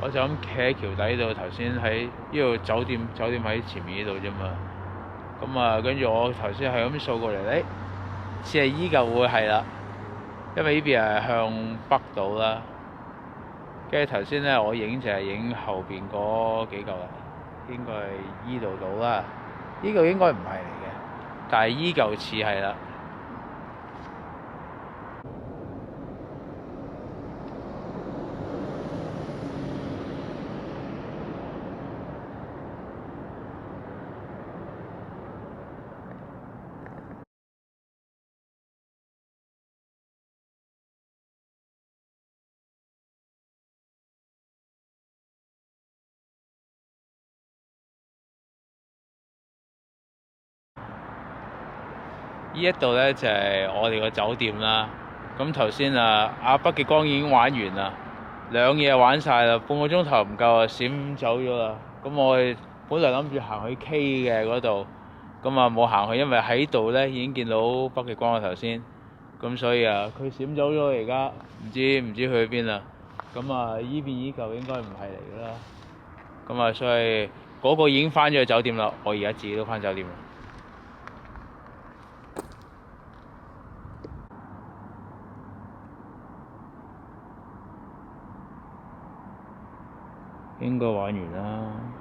我就咁企喺橋底度，頭先喺呢度酒店喺前面呢度啫嘛。咁啊，跟住我頭先係咁掃過嚟，似係依舊會係啦，因為呢邊係向北到啦。跟住頭先咧，我影就係影後邊嗰幾嚿啦，應該係依度到啦。呢嚿應該唔係嚟嘅，但係依嚿似係啦。呢一度咧就係我哋個酒店啦。咁頭先阿北極光已經玩完啦，兩嘢玩晒啦，半個鐘頭唔夠啊，閃走咗啦。咁我哋本來諗住行去 K 嘅嗰度，咁啊冇行去，因為喺度咧已經見到北極光啦頭先。咁所以啊，佢閃走咗而家，唔知去邊啦。咁啊，依邊依嚿應該唔係嚟㗎啦。咁啊，所以嗰個已經翻咗去酒店啦，我而家自己都翻酒店啦。應該玩完啦。